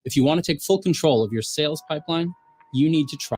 If you want to take full control of your sales pipeline, you need to try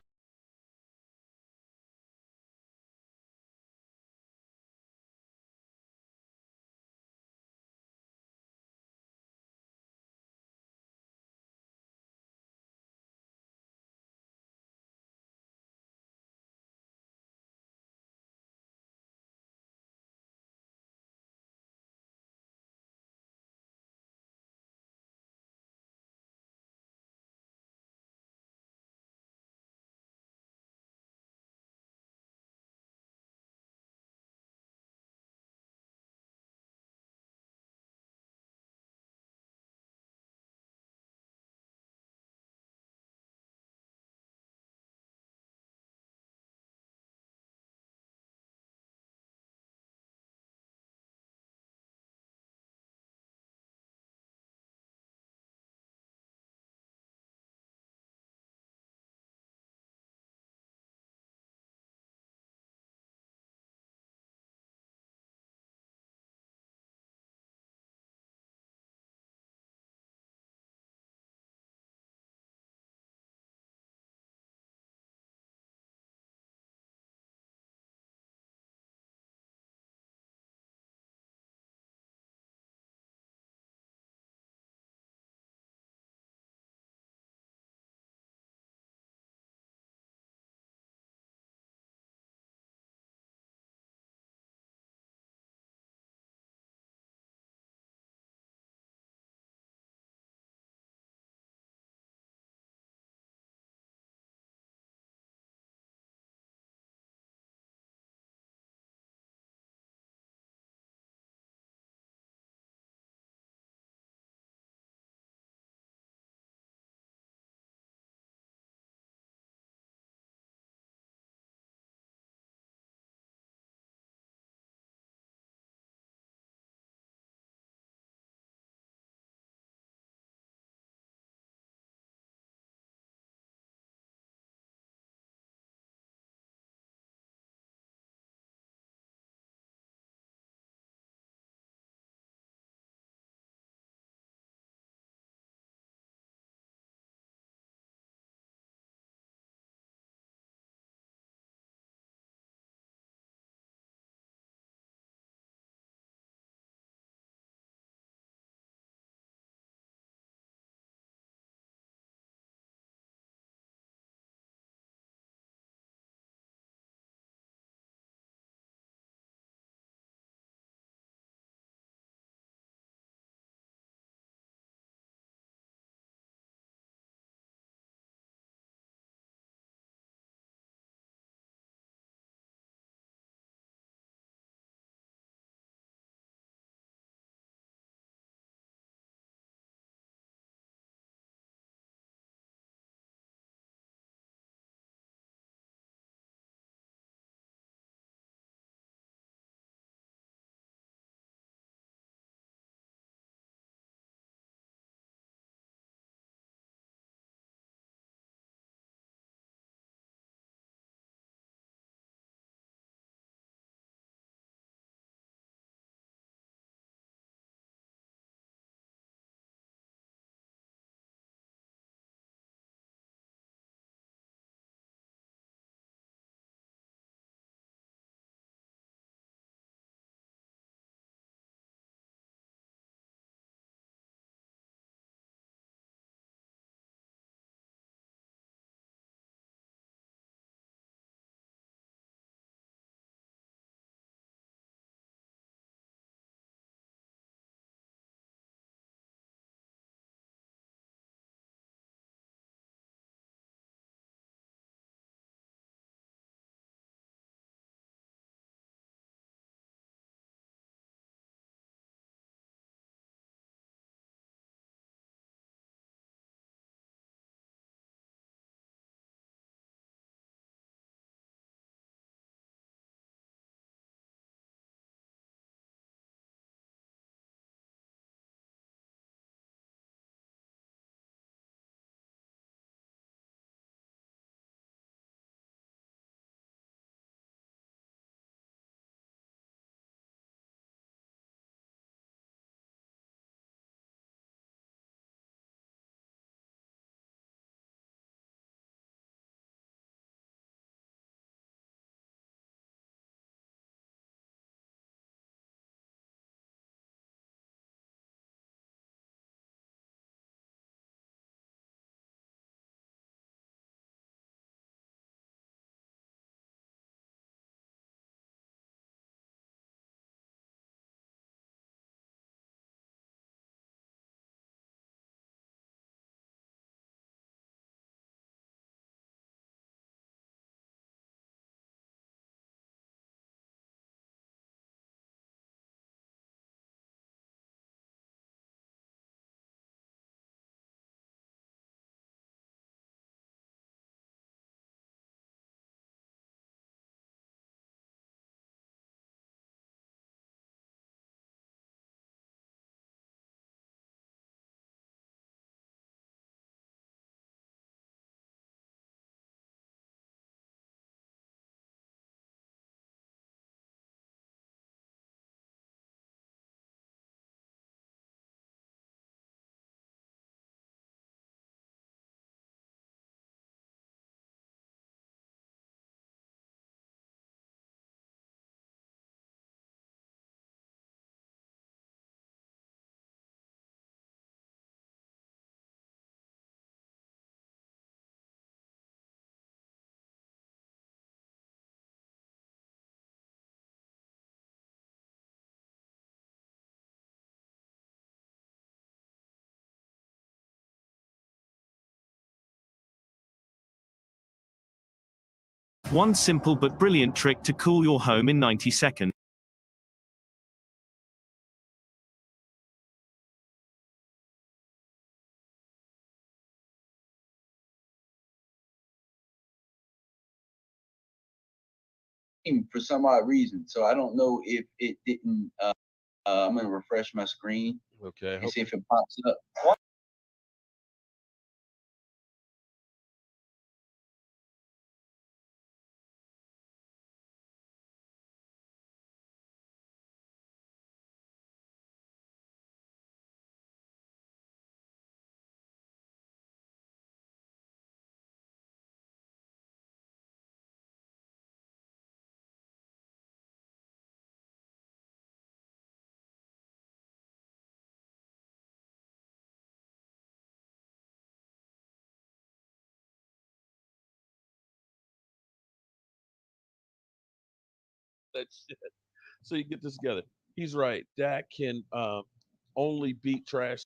One simple but brilliant trick to cool your home in 90 seconds. For some odd reason. So I don't know if it didn't. I'm gonna refresh my screen. Okay. And see if it pops up. That shit. So you get this together. He's right. Dak can only beat trash.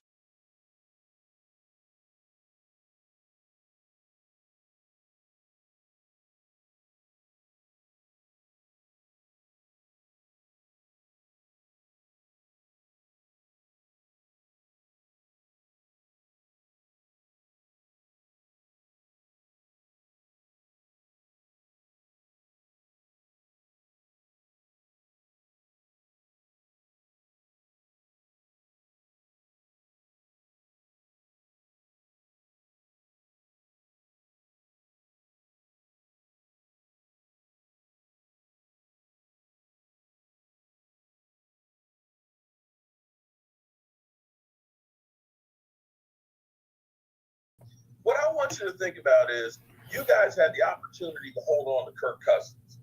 What I want you to think about is you guys had the opportunity to hold on to Kirk Cousins.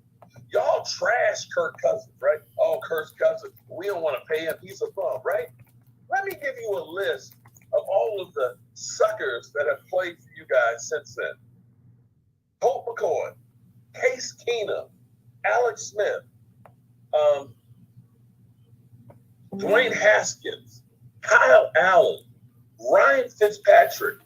Y'all trash Kirk Cousins, right? Oh, Kirk Cousins, we don't want to pay him. He's a bum, right? Let me give you a list of all of the suckers that have played for you guys since then. Colt McCoy, Case Keenum, Alex Smith, Dwayne Haskins, Kyle Allen, Ryan Fitzpatrick,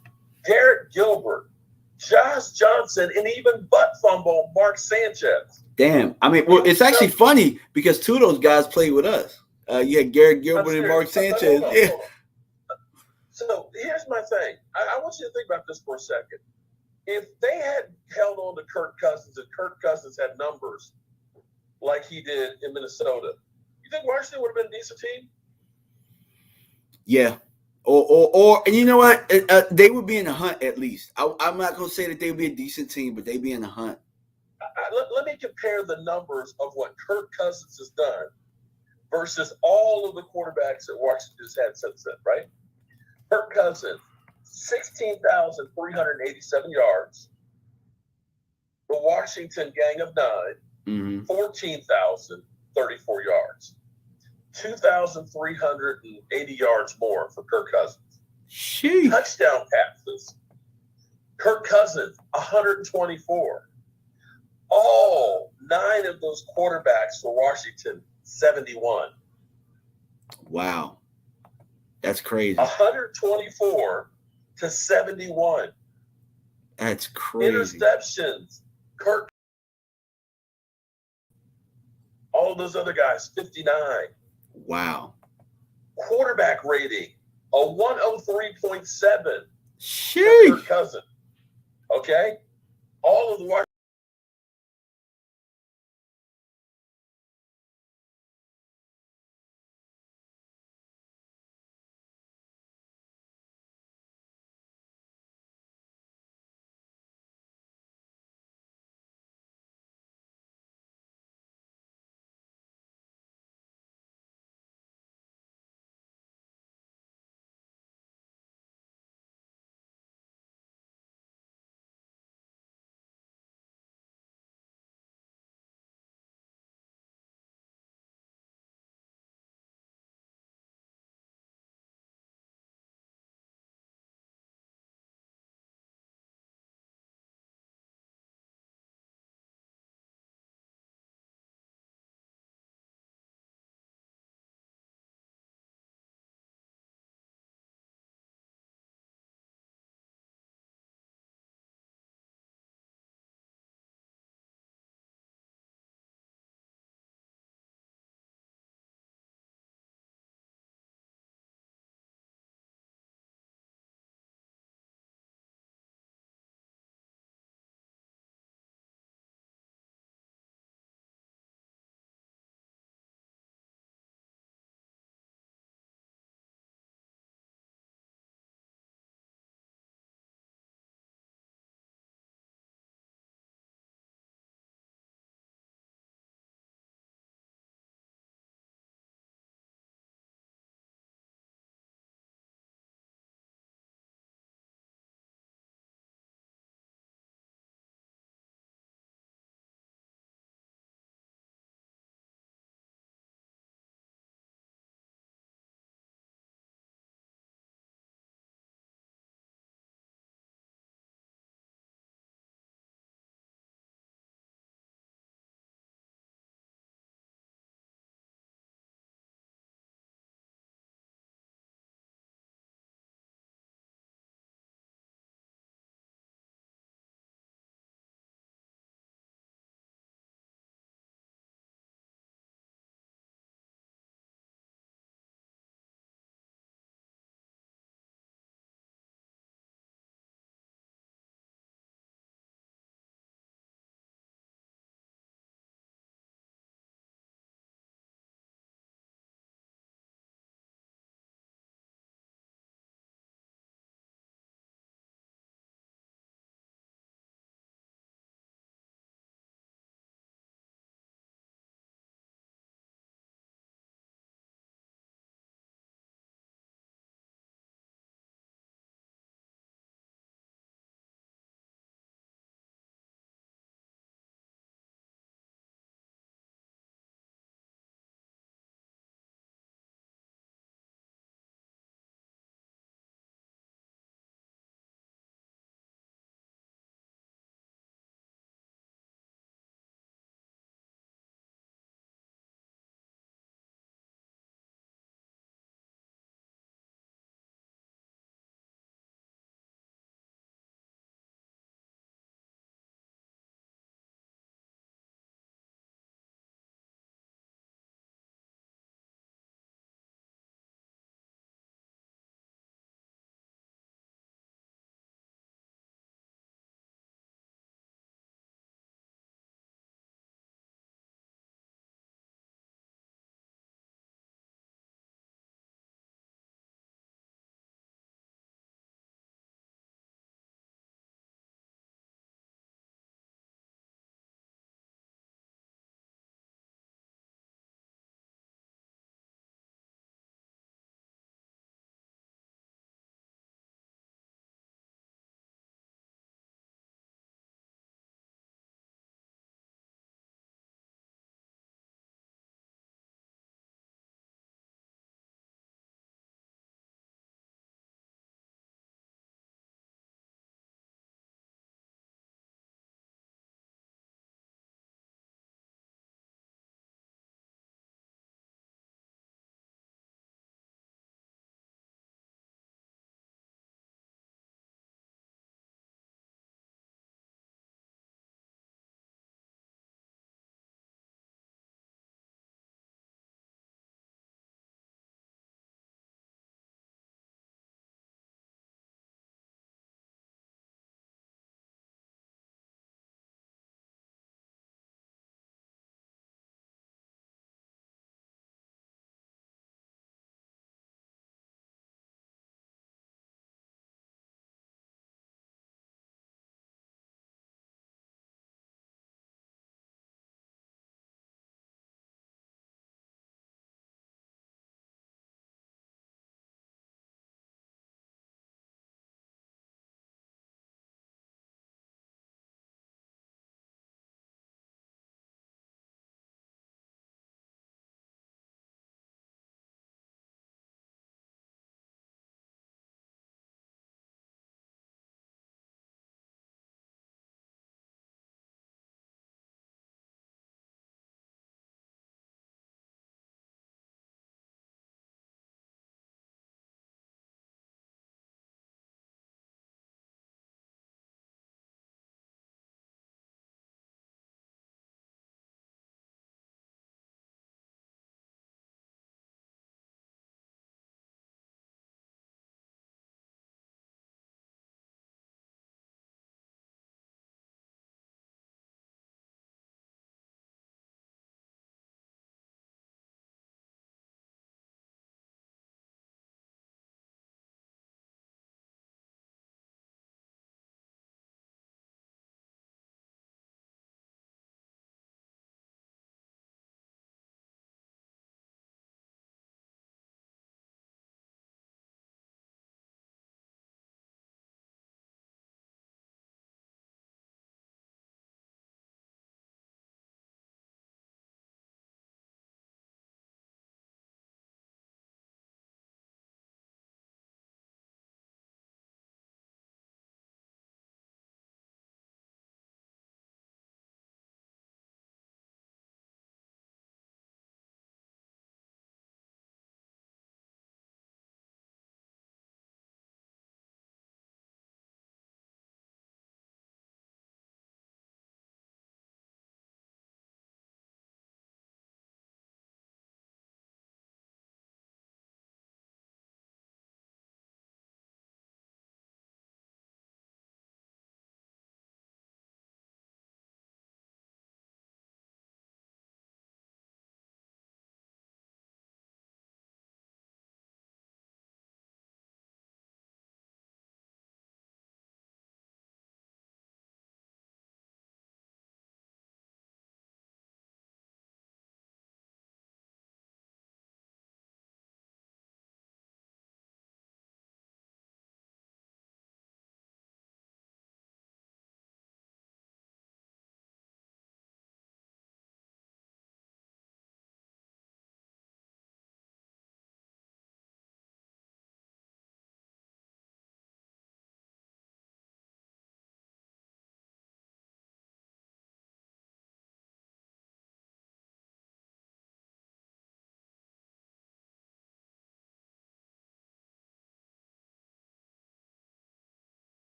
Garrett Gilbert, Josh Johnson, and even butt fumble Mark Sanchez. Damn. I mean, well, it's actually funny because two of those guys played with us. You had Garrett Gilbert and Mark Sanchez. Yeah. So here's my thing. I want you to think about this for a second. If they had held on to Kirk Cousins and Kirk Cousins had numbers like he did in Minnesota, you think Washington would have been a decent team? Yeah. Or and you know what? They would be in the hunt at least. I'm not going to say that they would be a decent team, but they'd be in the hunt. Let me compare the numbers of what Kirk Cousins has done versus all of the quarterbacks that Washington has had since then, right? Kirk Cousins, 16,387 yards. The Washington Gang of Nine, 14,034 yards. 2,380 yards more for Kirk Cousins. Sheesh. Touchdown passes. Kirk Cousins, 124. All 9 of those quarterbacks for Washington, 71. Wow. That's crazy. 124 to 71. That's crazy. Interceptions. Kirk. All of those other guys, 59. Wow. Quarterback rating, a 103.7. Sheesh. For Kirk Cousins. Okay? All of the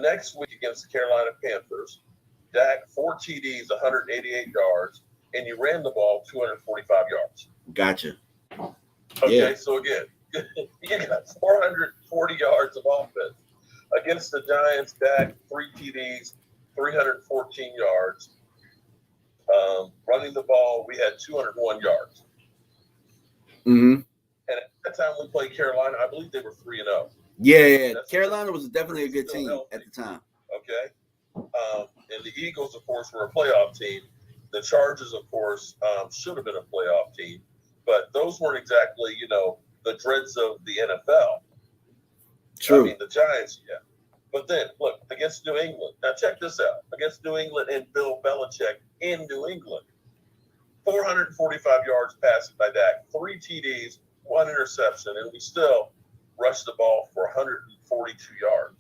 next week against the Carolina Panthers, Dak 4 TDs, 188 yards, and you ran the ball 245 yards. Gotcha. Okay, Yeah. so again, you got 440 yards of offense. Against the Giants, Dak 3 TDs, 314 yards. Running the ball, we had 201 yards. Mm-hmm. And at that time we played Carolina, I believe they were 3-0. Yeah. Carolina was definitely a good team at the time. Okay. And the Eagles, of course, were a playoff team. The Chargers, of course, should have been a playoff team. But those weren't exactly, the dreads of the NFL. True. I mean, the Giants, yeah. But then, look, against New England. Now, check this out. Against New England and Bill Belichick in New England. 445 yards passing by Dak, 3 TDs, 1 interception, and we still rushed the ball for 142 yards.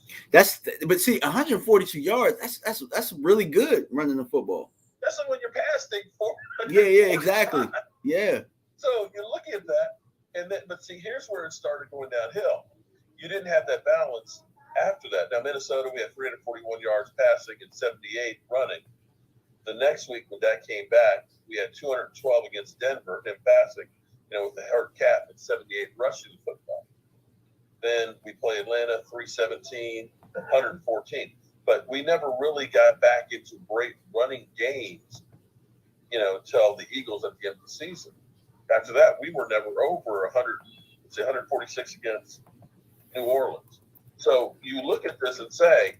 But see, 142 yards, that's really good running the football. That's like when you're passing 400. Yeah, exactly. Yeah. So you're looking at that, but see, here's where it started going downhill. You didn't have that balance after that. Now, Minnesota, we had 341 yards passing and 78 running. The next week when that came back, we had 212 against Denver and passing, with the hurt cap and 78 rushing the football. Then we play Atlanta, 317, 114. But we never really got back into great running games, until the Eagles at the end of the season. After that, we were never over 146 against New Orleans. So you look at this and say,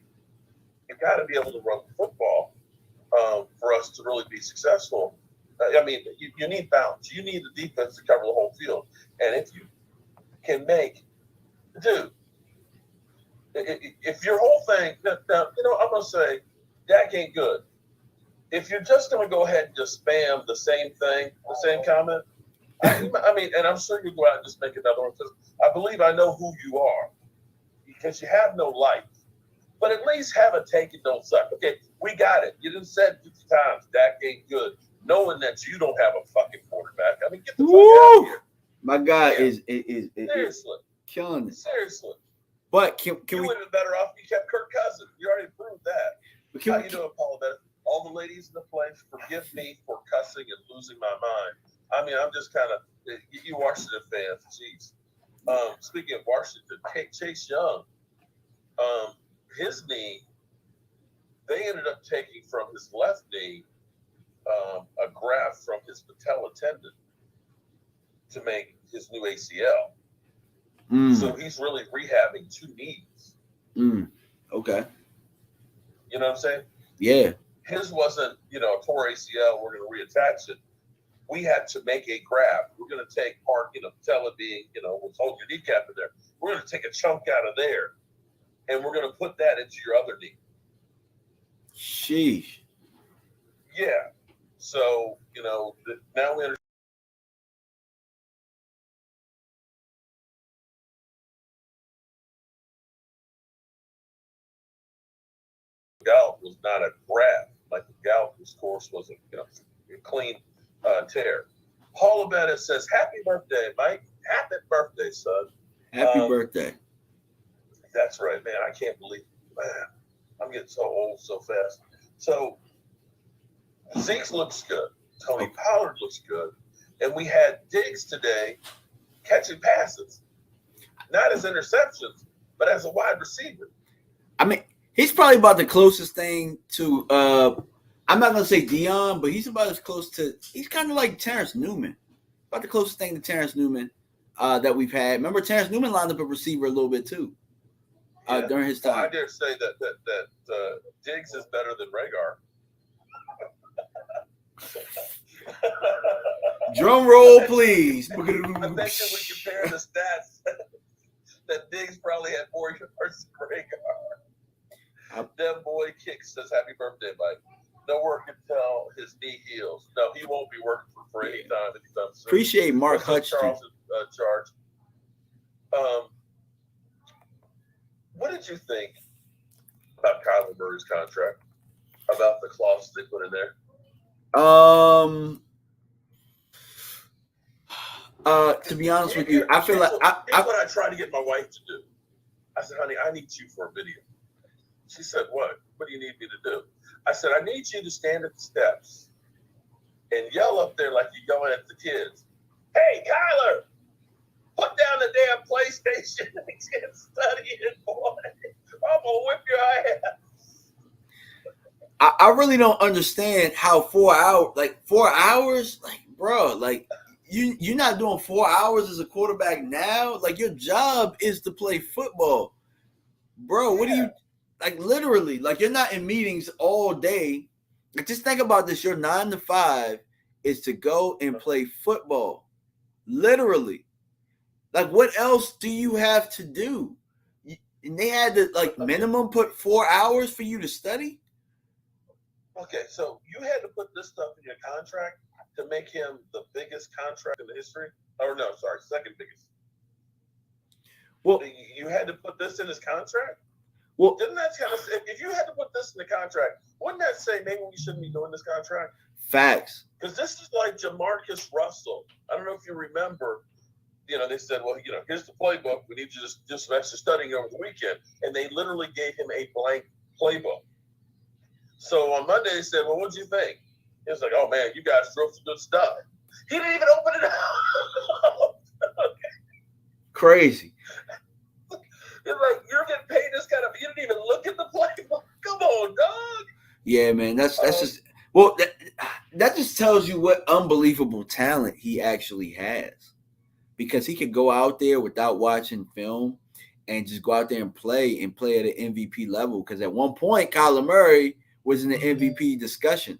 you've got to be able to run the football for us to really be successful. I mean, you need balance. You need the defense to cover the whole field. And if you can if your whole thing, now, I'm going to say, Dak ain't good. If you're just going to go ahead and just spam the same thing, the same comment, I mean, and I'm sure you go out and just make another one because I believe I know who you are because you have no life. But at least have a take and don't suck. Okay, we got it. You done said 50 times, Dak ain't good, knowing that you don't have a fucking quarterback. I mean, get the fuck out of here. My guy is seriously killing it. Seriously. But can you we would have been better off if you kept Kirk Cousins. You already proved that. How you doing, Paula? All the ladies in the place, forgive me for cussing and losing my mind. I mean, I'm just kind of you Washington fans. Jeez. Speaking of Washington, Chase Young, his knee, they ended up taking from his left knee a graft from his patella tendon to make his new ACL. So he's really rehabbing 2 knees. Okay. You know what I'm saying? Yeah. His wasn't, a tore ACL. We're going to reattach it. We had to make a graft. We're going to take part, patella being, what's holding your kneecap in there. We're going to take a chunk out of there, and we're going to put that into your other knee. Sheesh. Yeah. So, now we understand. Gout was not a graft. Like the gout, of course, was a clean tear. Paula Bennett says, "Happy birthday, Mike. Happy birthday, son." Happy birthday. That's right, man. I can't believe it. Man, I'm getting so old so fast. So Zeke looks good. Tony Pollard looks good. And we had Diggs today catching passes. Not as interceptions, but as a wide receiver. I mean, he's probably about the closest thing to I'm not gonna say Dion, but he's about as close to he's kind of like Terrence Newman. About the closest thing to Terrence Newman that we've had. Remember, Terrence Newman lined up a receiver a little bit too during his time. Well, I dare say that Diggs is better than Rhaegar. Drum roll, please. I bet you we compare the stats that Diggs probably had more yards than Rhaegar. Dem Boy Kicks says, "Happy birthday, Mike. No work until his knee heals." No, he won't be working for any time anytime soon. Appreciate Mark Hutchinson. Charles charge. What did you think about Kyler Murray's contract? About the clause they put in there? To be honest with you, I feel like here's what I tried to get my wife to do. I said, "Honey, I need you for a video." She said, what? What do you need me to do? I said, I need you to stand at the steps and yell up there like you're going at the kids. Hey, Kyler, put down the damn PlayStation and get studying, boy. I'm going to whip your ass. I really don't understand how 4 hours, like, bro, like, you're not doing 4 hours as a quarterback now. Like, your job is to play football. Bro, what do you, like, literally, like, you're not in meetings all day. Like, just think about this. Your 9 to 5 is to go and play football. Literally. Like, what else do you have to do? And they had to, like, minimum put 4 hours for you to study? Okay, so you had to put this stuff in your contract to make him the biggest contract in the history? Or no, sorry, second biggest. Well, you had to put this in his contract? Well, didn't that kind of, if you had to put this in the contract, wouldn't that say maybe we shouldn't be doing this contract? Facts. Because this is like Jamarcus Russell. I don't know if you remember, they said, well, here's the playbook. We need you to do some extra studying over the weekend. And they literally gave him a blank playbook. So on Monday, they said, well, what'd you think? He was like, oh, man, you guys drove some good stuff. He didn't even open it up. Crazy. It's like, you're getting paid this kind of, you didn't even look at the playbook. Come on, dog. Yeah, man, that's just, well, that just tells you what unbelievable talent he actually has. Because he could go out there without watching film and just go out there and play at an MVP level. Because at one point, Kyler Murray was in the MVP discussion.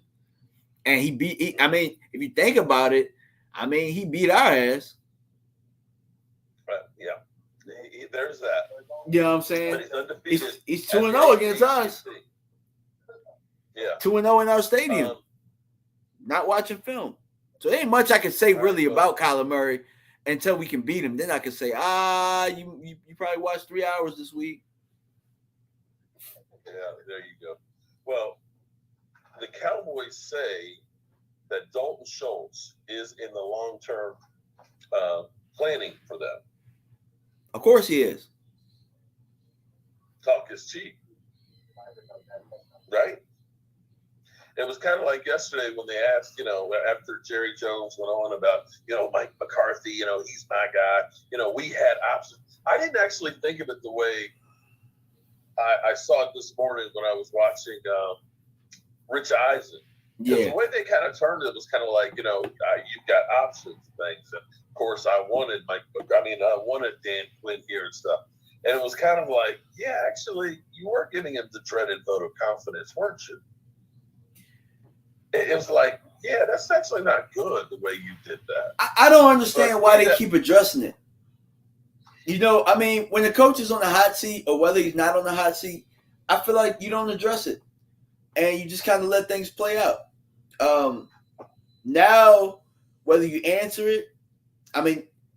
And he beat, if you think about it, he beat our ass. But, yeah, there's that. You know what I'm saying? But he's undefeated. He's 2-0 against us. Yeah. 2-0 in our stadium. Not watching film. So there ain't much I can say really about Kyler Murray until we can beat him. Then I can say, you probably watched 3 hours this week. Yeah, there you go. Well, the Cowboys say that Dalton Schultz is in the long-term planning for them. Of course he is. Talk is cheap. Right? It was kind of like yesterday when they asked, after Jerry Jones went on about, Mike McCarthy, he's my guy. We had options. I didn't actually think of it the way I saw it this morning when I was watching Rich Eisen. Because the way they kind of turned it was kind of like, you've got options things. And of course, I wanted Dan Quinn here and stuff. And it was kind of like, yeah, actually, you were giving him the dreaded vote of confidence, weren't you? It was like, yeah, that's actually not good the way you did that. I don't understand why they keep addressing it. When the coach is on the hot seat or whether he's not on the hot seat, I feel like you don't address it. And you just kind of let things play out. Now, whether you answer it,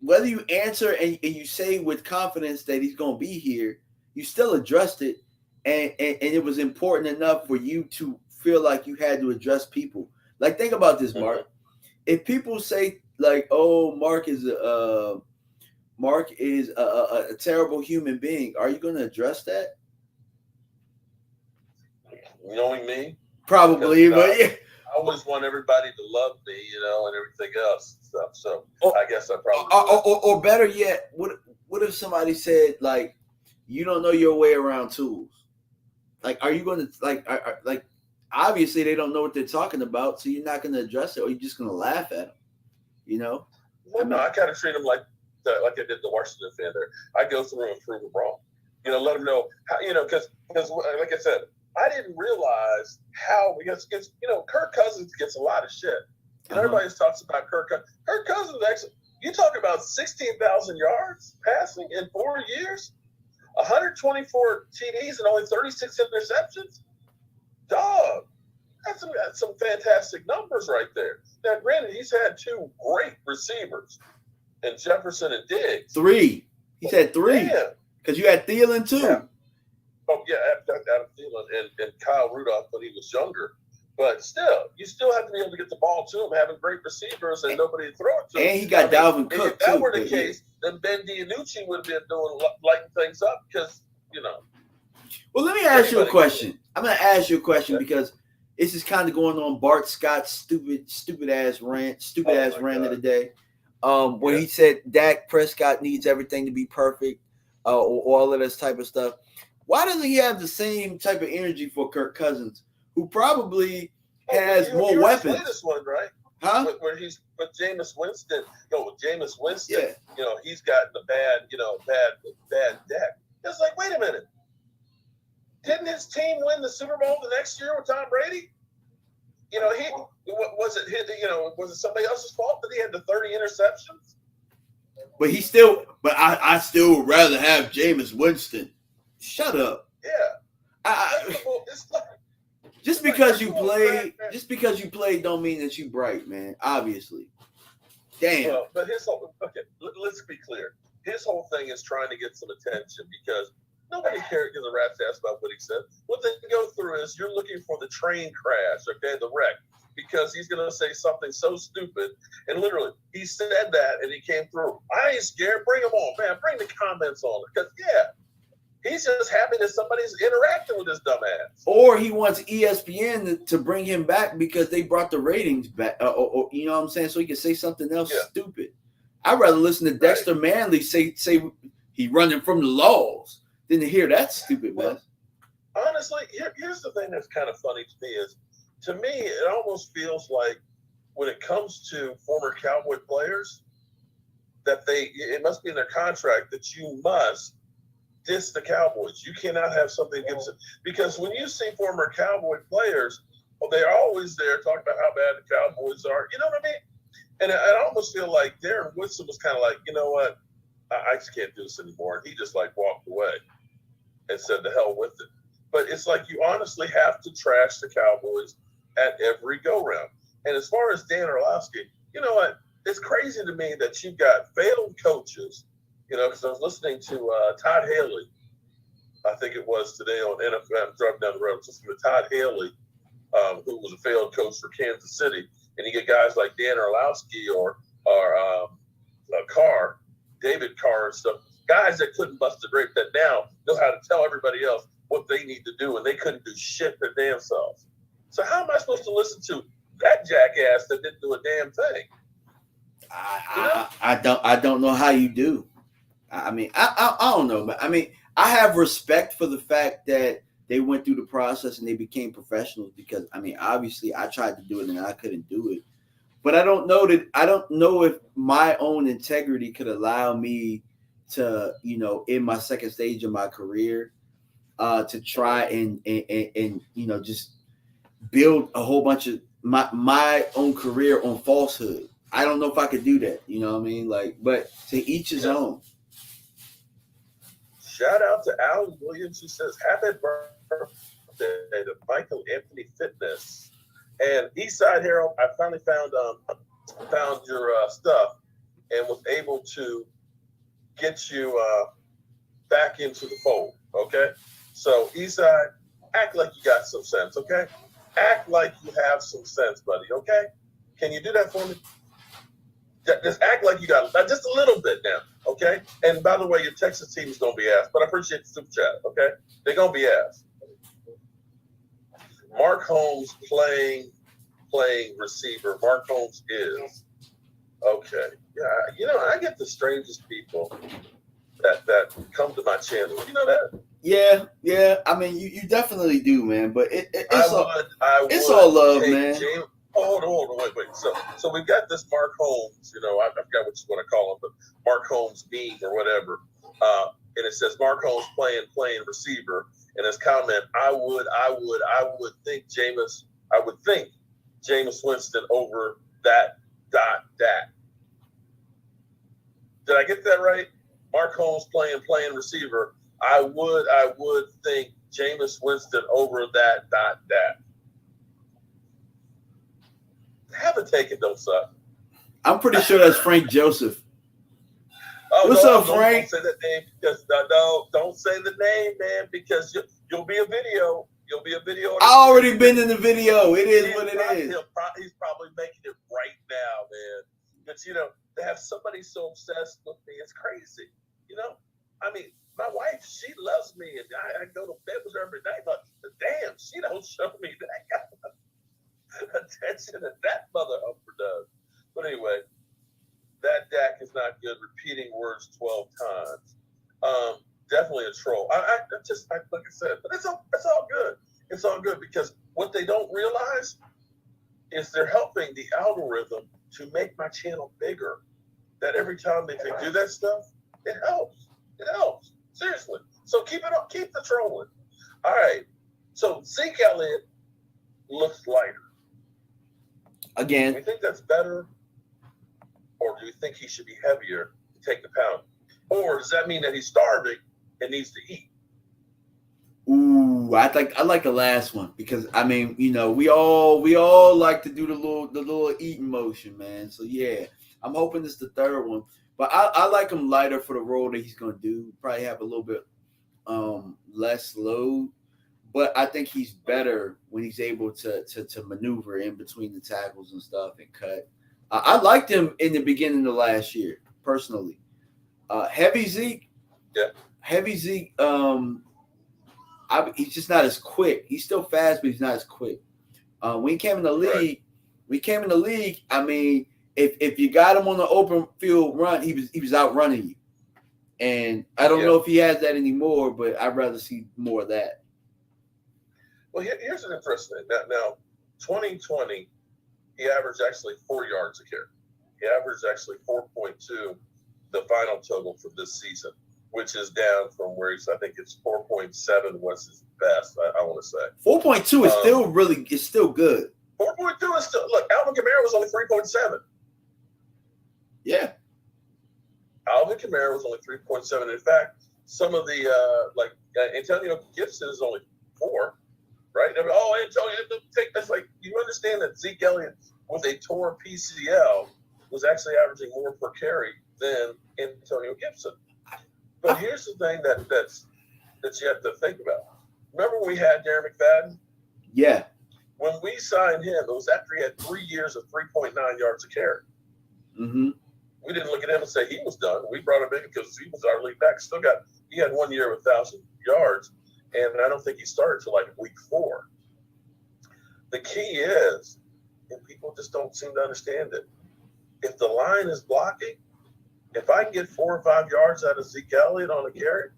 whether you answer and you say with confidence that he's going to be here, you still addressed it. And it was important enough for you to feel like you had to address people. Like, think about this, Mark. Mm-hmm. If people say, like, oh, Mark is a terrible human being, are you going to address that? Knowing me? Probably, but yeah. I always want everybody to love me, and everything else and stuff. So I guess I probably or better yet, what if somebody said, like, you don't know your way around tools? Like, are you going to like obviously they don't know what they're talking about, so you're not going to address it, or you're just going to laugh at them, Well, no, I kind of treat them like I did the Washington fan there. I go through and prove them wrong. Let them know how, because like I said, I didn't realize how, because Kirk Cousins gets a lot of shit. And everybody talks about Kirk Cousins. Kirk Cousins actually, you talk about 16,000 yards passing in 4 years, 124 TDs and only 36 interceptions. Dog, that's some fantastic numbers right there. Now, granted, he's had two great receivers in Jefferson and Diggs. 3. He said 3. Because you had Thielen too. Yeah. Oh, yeah, Adam Thielen and Kyle Rudolph when he was younger. But still, you still have to be able to get the ball to him, having great receivers and nobody to throw it to. And he got Dalvin Cook, if that were the case, then Ben DiNucci would have been lighting things up because, Well, let me ask you a Anybody question. I'm going to ask you a question Okay. because this is kind of going on Bart Scott's stupid ass rant of God. the day. Where Yeah. he said Dak Prescott needs everything to be perfect, or all of this type of stuff. Why doesn't he have the same type of energy for Kirk Cousins, who probably has you more heard this weapons? latest one, right? Huh? Where he's with Jameis Winston. With Jameis Winston, Yeah. He's gotten a bad deck. It's like, wait a minute. Didn't his team win the Super Bowl the next year with Tom Brady? Was it somebody else's fault that he had the 30 interceptions? But I still would rather have Jameis Winston. Shut up. Yeah. It's like, Just because you played don't mean that you bright, man. Obviously. Damn. Well, but let's be clear. His whole thing is trying to get some attention because nobody cares, gives a rat's ass about what he said. What they go through is you're looking for the train crash, okay, the wreck, because he's going to say something so stupid. And literally, he said that and he came through. I ain't scared. Bring him on, man. Bring the comments on. Because, he's just happy that somebody's interacting with his dumb ass. Or he wants ESPN to bring him back because they brought the ratings back. Or you know what I'm saying? So he can say something else stupid. I'd rather listen to Dexter Manley say he running from the laws than to hear that stupid mess. Honestly, here's the thing that's kind of funny to me is, to me, it almost feels like when it comes to former Cowboy players, that it must be in their contract that you must diss the Cowboys. You cannot have something against it. Because when you see former Cowboy players, they're always there talking about how bad the Cowboys are. You know what I mean? And I almost feel like Darren Woodson was kind of like, you know what? I just can't do this anymore. And he just walked away and said the hell with it. But it's like you honestly have to trash the Cowboys at every go-round. And as far as Dan Orlovsky, you know what? It's crazy to me that you've got failed coaches, because I was listening to Todd Haley, I think it was today on NFL. I'm driving down the road, listening to Todd Haley, who was a failed coach for Kansas City. And you get guys like Dan Orlovsky or Carr, David Carr and stuff, guys that couldn't bust the grape that now know how to tell everybody else what they need to do, and they couldn't do shit their damn selves. So how am I supposed to listen to that jackass that didn't do a damn thing? I don't know how you do. I mean, I don't know, but I mean, I have respect for the fact that they went through the process and they became professionals because, I mean, obviously I tried to do it and I couldn't do it. But I don't know if my own integrity could allow me to, in my second stage of my career, to try and just build a whole bunch of my own career on falsehood. I don't know if I could do that. You know what I mean? But to each his own. Shout out to Alan Williams, who says, happy birthday to Michael Anthony Fitness. And Eastside Herald, I finally found your stuff and was able to get you back into the fold, okay? So, Eastside, act like you got some sense, okay? Act like you have some sense, buddy, okay? Can you do that for me? Just act like you got just a little bit now, okay? And by the way, your Texas team is going to be asked, but I appreciate the super chat, okay? They're going to be asked. Mark Holmes playing receiver. Mark Holmes is. Okay. Yeah, I get the strangest people that come to my channel. You know that? Yeah. I mean, you definitely do, man. But it's all love, man. Hold on, wait. So we've got this Mark Holmes, I forgot what you want to call him, but Mark Holmes meme or whatever. And it says Mark Holmes playing receiver. And his comment, I would think Jameis Winston over that. Did I get that right? Mark Holmes playing receiver. I would think Jameis Winston over that. Have a take it, don't suck. I'm pretty sure that's Frank Joseph. What's up, Frank? Don't say that name because don't say the name, man, because you'll be a video. You'll be a video. I already been in the video. It is what it is. He's probably making it right now, man. But to have somebody so obsessed with me, it's crazy. I mean, my wife, she loves me, and I go to bed with Don't show me that kind of attention that that mother humper does. But anyway, that Dak is not good. Repeating words 12 times. Definitely a troll. I just like I said, but it's all good. It's all good because what they don't realize is they're helping the algorithm to make my channel bigger. That every time they do that stuff, it helps. It helps. Seriously. So keep it up. Keep the trolling. All right. So Zeke Elliott looks lighter. Again. Do you think that's better? Or do you think he should be heavier to take the pound? Or does that mean that he's starving and needs to eat? Ooh, I like the last one because I mean, you know, we all like to do the little eating motion, man. So yeah, I'm hoping it's the third one. But I like him lighter for the role that he's gonna do. Probably have a little bit less load. But I think he's better when he's able to maneuver in between the tackles and stuff and cut. I liked him in the beginning of last year, personally. Heavy Zeke. Yeah. Heavy Zeke. He's just not as quick. He's still fast, but he's not as quick. When he came in the league, I mean, if you got him on the open field run, he was outrunning you. And I don't know if he has that anymore, but I'd rather see more of that. Well, here's an interesting thing. Now 2020, he averaged actually 4 yards a carry. He averaged actually 4.2, the final total for this season, which is down from where I think it's 4.7 was his best, I want to say. 4.2 is still good. 4.2 is still, look, Alvin Kamara was only 3.7. Yeah. Alvin Kamara was only 3.7. In fact, some of the, Antonio Gibson is only 4, right? I mean, Antonio, that's like, you understand that Zeke Elliott with a torn PCL was actually averaging more per carry than Antonio Gibson. But here's the thing that you have to think about. Remember when we had Darren McFadden? Yeah. When we signed him, it was after he had 3 years of 3.9 yards a carry. Mm-hmm. We didn't look at him and say he was done. We brought him in because he was our lead back. He had 1 year with 1,000 yards, and I don't think he started till like week 4. The key is, and people just don't seem to understand it, if the line is blocking, if I can get 4 or 5 yards out of Zeke Elliott on a carry,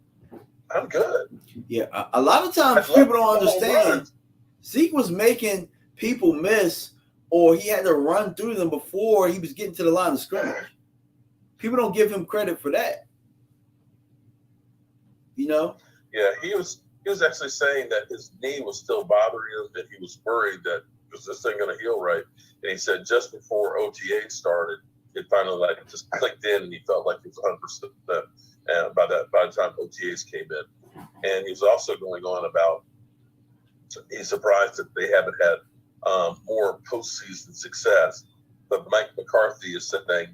I'm good. Yeah, a lot of times people don't understand. Zeke was making people miss, or he had to run through them before he was getting to the line of scrimmage. People don't give him credit for that. You know? Yeah, he was actually saying that his knee was still bothering him, that he was worried that was this thing going to heal right. And he said just before OTA started, it finally just clicked in, and he felt like he was 100%. And by the time OTAs came in, and he was also going on about he's surprised that they haven't had more postseason success. But Mike McCarthy is saying,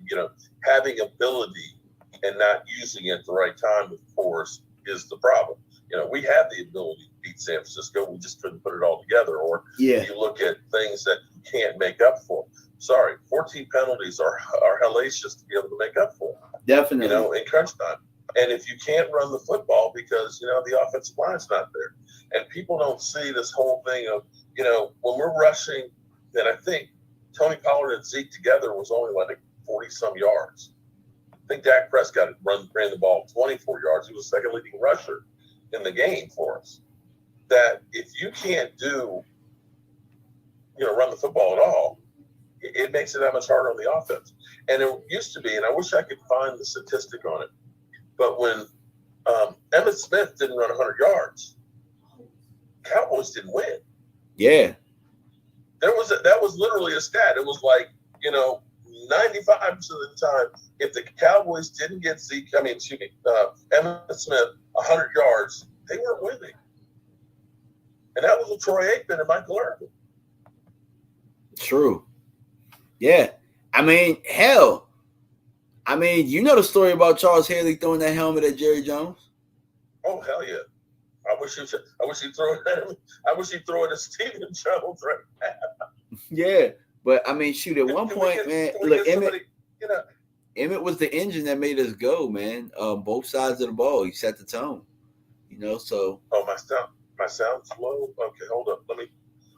having ability and not using it at the right time, of course, is the problem. We have the ability to beat San Francisco. We just couldn't put it all together. Or you look at things that you can't make up for. Sorry, 14 penalties are hellacious to be able to make up for. Definitely. In crunch time. And if you can't run the football because, the offensive line's not there. And people don't see this whole thing of, when we're rushing, and I think Tony Pollard and Zeke together was only like 40-some yards. I think Dak Prescott ran the ball 24 yards. He was the second leading rusher in the game for us. That if you can't run the football at all, it makes it that much harder on the offense. And it used to be, and I wish I could find the statistic on it, but when Emmitt Smith didn't run 100 yards, Cowboys didn't win. Yeah. That was literally a stat. It was like, 95% of the time, if the Cowboys didn't get Emmitt Smith 100 yards, they weren't winning. And that was with Troy Aikman and Michael Irvin. True. Yeah. I mean, hell. I mean, you know the story about Charles Haley throwing that helmet at Jerry Jones? Oh, hell yeah. I wish he'd throw it at him. I wish he'd throw it at Stephen Jones right now. Yeah. But, I mean, shoot, at one point, man, look, Emmett was the engine that made us go, man. Both sides of the ball. He set the tone, so. Oh, My sound's low? Okay, hold up.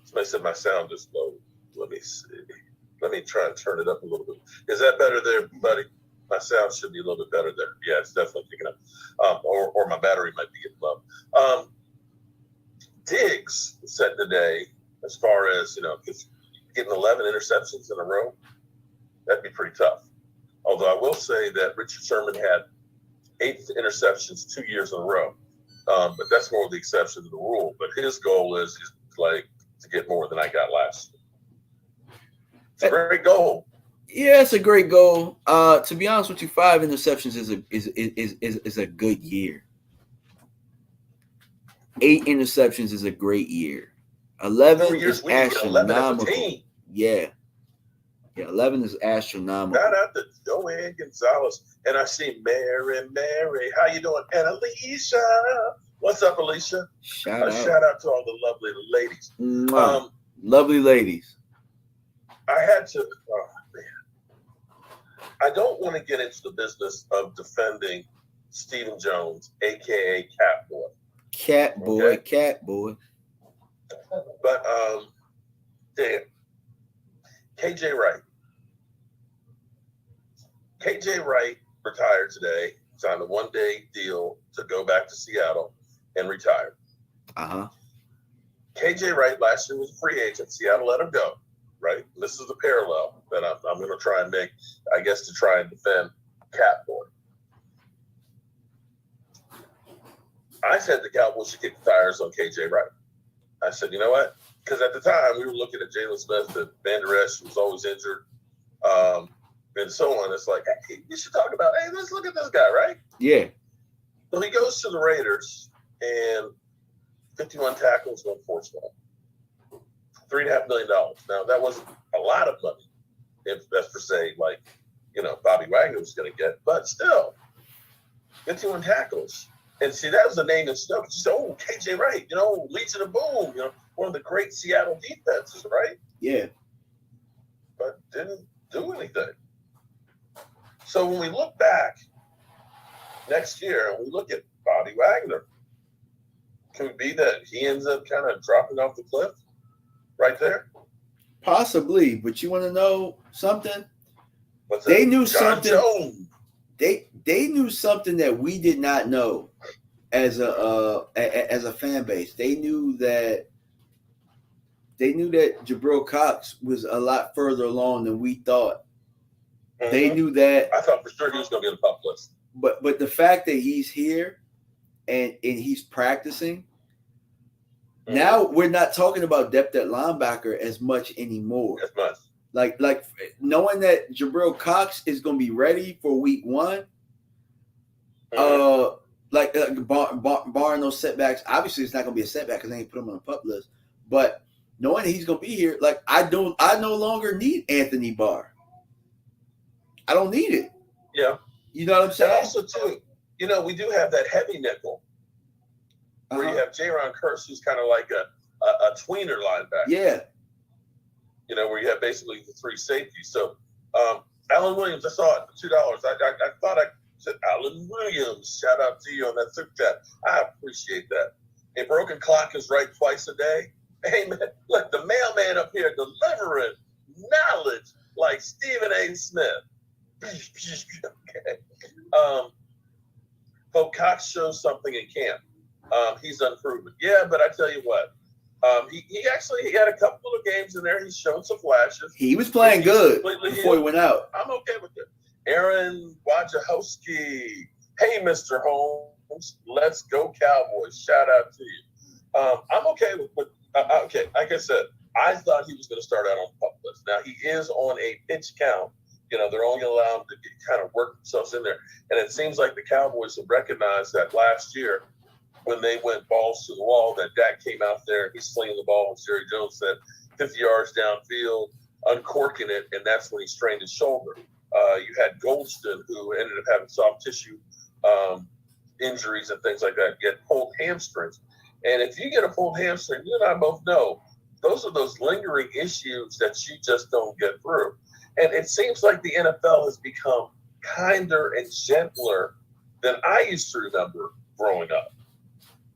Somebody said my sound is low. Let me see. Let me try and turn it up a little bit. Is that better there, buddy? My sound should be a little bit better there. Yeah, it's definitely picking up. Or my battery might be getting low. Diggs said today, as far as, getting 11 interceptions in a row, that'd be pretty tough. Although I will say that Richard Sherman had 8 interceptions 2 years in a row. But that's more the exception than the rule. But his goal is like to get more than I got last year. It's a great goal. Yeah, it's a great goal. To be honest with you, 5 interceptions is a good year. 8 interceptions is a great year. 11 is astronomical. Yeah, 11 is astronomical. Shout out to Joanne Gonzalez, and I see Mary. How you doing? And Alicia, what's up, Alicia? Shout out to all the lovely ladies. Lovely ladies. I had to. Oh man, I don't want to get into the business of defending Stephen Jones, aka Catboy. Catboy. But damn, KJ Wright. KJ Wright retired today, signed a 1-day deal to go back to Seattle and retire. KJ Wright last year was a free agent. Seattle let him go, right? This is the parallel that I'm going to try and make, I guess, to try and defend Catboy. I said the Cowboys should kick the tires on KJ Wright. I said, you know what? Because at the time, we were looking at Jalen Smith and Van Der Esch, who was always injured, and so on. It's like, hey, you should talk about, hey, let's look at this guy, right? Yeah. So he goes to the Raiders, and 51 tackles, 1 forced fumble. $3.5 million. Now, that wasn't a lot of money, if that's per se, like, Bobby Wagner was going to get, but still, 51 tackles. And see, that was the name and stuff. Just, KJ Wright, Legion of Boom, one of the great Seattle defenses, right? Yeah. But didn't do anything. So when we look back next year and we look at Bobby Wagner, can it be that he ends up kind of dropping off the cliff right there? Possibly, but you want to know something? What's they that? knew John something. Jones. They knew something that we did not know as a fan base. They knew that Jabril Cox was a lot further along than we thought. Mm-hmm. They knew that. I thought for sure he was going to be on the top list. But the fact that he's here and he's practicing, now we're not talking about depth at linebacker as much anymore. As much. Like knowing that Jabril Cox is going to be ready for week 1, barring those setbacks. Obviously, it's not going to be a setback because they ain't put him on the pup list. But knowing that he's going to be here, I no longer need Anthony Barr. I don't need it. Yeah, you know what I'm saying. And also, too, we do have that heavy nickel where you have Jaron Kearse, who's kind of like a tweener linebacker. Yeah. Where you have basically the 3 safeties. So, Alan Williams, I saw it for $2. I thought I said Alan Williams. Shout out to you on that super chat. I appreciate that. A broken clock is right twice a day. Hey, man, look, the mailman up here delivering knowledge like Stephen A. Smith. Okay. But Cox shows something in camp. He's unproven. Yeah, but I tell you what. He had a couple of games in there. He's shown some flashes. He was playing good before he went out. I'm okay with it. Aaron Wojciechowski. Hey, Mr. Holmes. Let's go Cowboys. Shout out to you. I'm okay with okay, like I said, I thought he was going to start out on the pup list. Now, he is on a pitch count. They're only going to allow him to kind of work themselves in there. And it seems like the Cowboys have recognized that last year when they went balls to the wall, that Dak came out there, he's slinging the ball, as Jerry Jones said, 50 yards downfield, uncorking it, and that's when he strained his shoulder. You had Goldston, who ended up having soft tissue injuries and things like that, get pulled hamstrings. And if you get a pulled hamstring, you and I both know, those are those lingering issues that you just don't get through. And it seems like the NFL has become kinder and gentler than I used to remember growing up.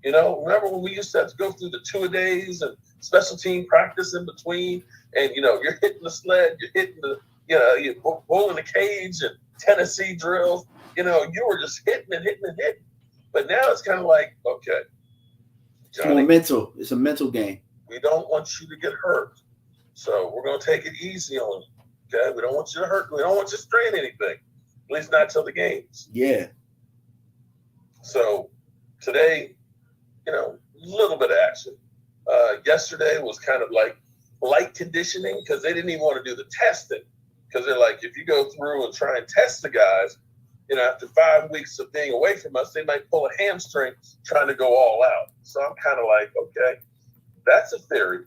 You know, remember when we used to have to go through the two-a-days and special team practice in between, and you're hitting the sled, you're hitting the, you're bowling the cage and Tennessee drills. You were just hitting and hitting and hitting. But now it's kind of like, okay, Johnny, it's more mental. It's a mental game. We don't want you to get hurt, so we're going to take it easy on you. Okay, we don't want you to hurt. We don't want you to strain anything, at least not till the games. Yeah. So today, a little bit of action. Yesterday was kind of like light conditioning because they didn't even want to do the testing because they're like, if you go through and try and test the guys, after 5 weeks of being away from us, they might pull a hamstring trying to go all out. So I'm kind of like, okay, that's a theory.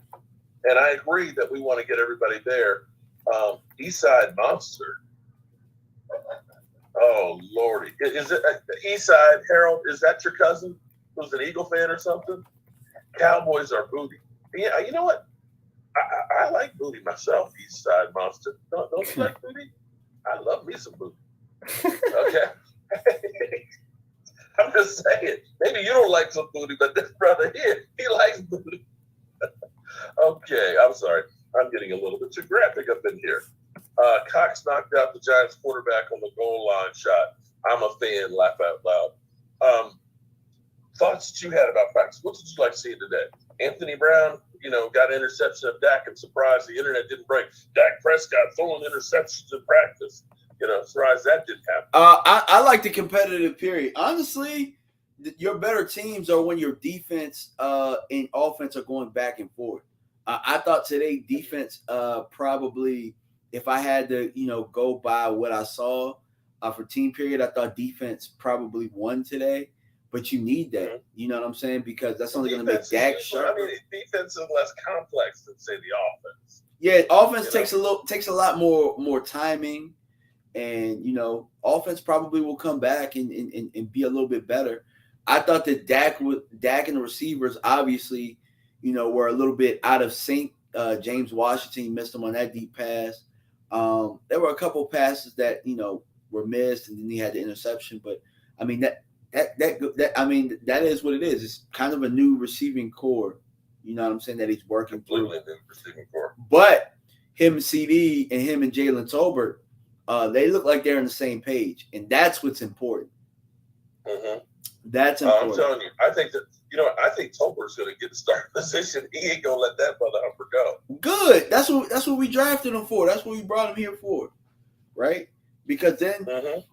And I agree that we want to get everybody there. Eastside Monster. Oh, Lordy. Is it Eastside Harold? Is that your cousin who's an Eagle fan or something? Cowboys are booty. Yeah, you know what? I like booty myself, Eastside Monster. Don't you like booty? I love me some booty. Okay. I'm just saying. Maybe you don't like some booty, but this brother here, he likes booty. Okay, I'm sorry. I'm getting a little bit too graphic up in here. Cox knocked out the Giants quarterback on the goal line shot. I'm a fan, laugh out loud. Thoughts that you had about practice. What did you like seeing today? Anthony Brown, got an interception of Dak and surprised the internet didn't break. Dak Prescott throwing interceptions in practice. Surprised that didn't happen. I like the competitive period. Honestly, your better teams are when your defense and offense are going back and forth. I thought today defense probably, if I had to, go by what I saw for team period, I thought defense probably won today. But you need that. Mm-hmm. You know what I'm saying? Because that's only going to make Dak sharp. Defense is less complex than, say, the offense. Yeah, offense takes a lot more timing. And, offense probably will come back and be a little bit better. I thought that Dak and the receivers obviously, were a little bit out of sync. James Washington missed him on that deep pass. There were a couple passes that, were missed, and then he had the interception. But, I mean, that is what it is. It's kind of a new receiving core. You know what I'm saying? That he's working completely through. New receiving core. But him and CD and him and Jalen Tolbert, they look like they're on the same page, and that's what's important. Mm-hmm. That's important. I'm telling you, I think that I think Tolbert's going to get the starting position. He ain't going to let that mother humper go. Good. That's what we drafted him for. That's what we brought him here for, right? Because then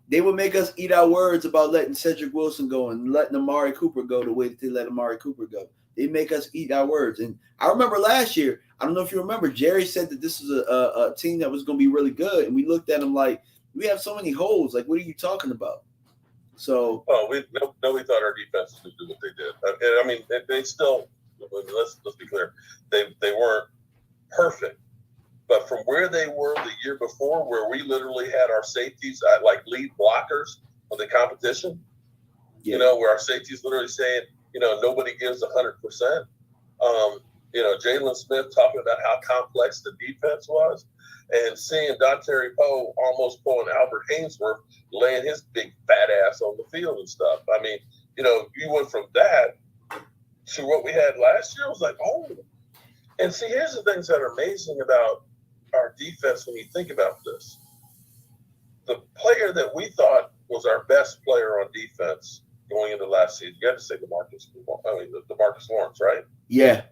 they would make us eat our words about letting Cedric Wilson go and letting Amari Cooper go the way that they let Amari Cooper go. They make us eat our words. And I remember last year, I don't know if you remember, Jerry said that this was a team that was going to be really good. And we looked at him like, we have so many holes. Like, what are you talking about? So. Oh, nobody thought our defense would do what they did. I mean, they still, let's be clear, they weren't perfect. But from where they were the year before, where we literally had our safeties like lead blockers of the competition, where our safeties literally saying, nobody gives 100%. Jalen Smith talking about how complex the defense was, and seeing Dontari Poe almost pulling Albert Hainsworth, laying his big fat ass on the field and stuff. I mean, you went from that to what we had last year. It was like, oh. And see, here's the things that are amazing about our defense when you think about this. The player that we thought was our best player on defense going into last season, you got to say DeMarcus Lawrence, right? Yeah.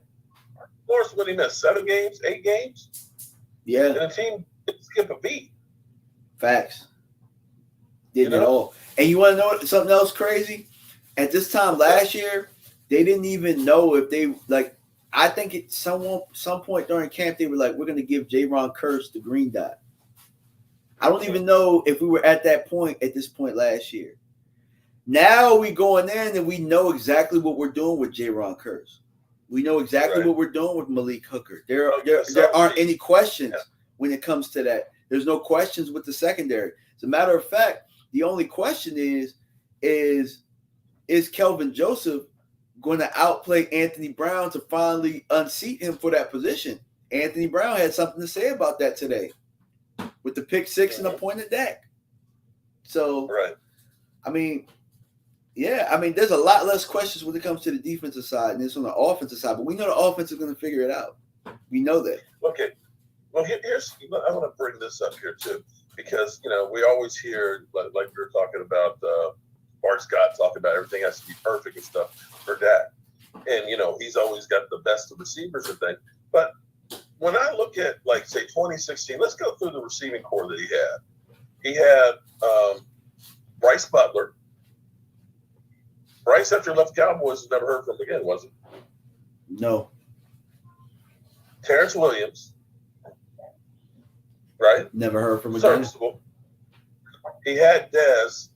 Lawrence, what did he miss? 7 games, 8 games? Yeah. And the team didn't skip a beat. Facts. Didn't at all. And you want to know something else crazy? At this time last year, they didn't even know if they I think at some point during camp, they were like, we're going to give Jaron Kearse the green dot. I don't even know if we were at this point last year. Now we going in and we know exactly what we're doing with Jaron Kearse. We know exactly what we're doing with Malik Hooker. There aren't any questions when it comes to that. There's no questions with the secondary. As a matter of fact, the only question is Kelvin Joseph going to outplay Anthony Brown to finally unseat him for that position? Anthony Brown had something to say about that today with the pick 6 and the pointed Dak. So, I mean, Yeah, I mean, there's a lot less questions when it comes to the defensive side and it's on the offensive side, but we know the offense is going to figure it out. We know that. Okay. Well, here's I want to bring this up here too, because we always hear like we were talking about Bart Scott talking about everything has to be perfect and stuff for Dak, and he's always got the best of receivers and things. But when I look at like say 2016, let's go through the receiving core that he had. He had Bryce Butler. Bryce, after he left the Cowboys, was never heard from again, was it? No. Terrence Williams, right? Never heard from again. Serviceable. He had Dez,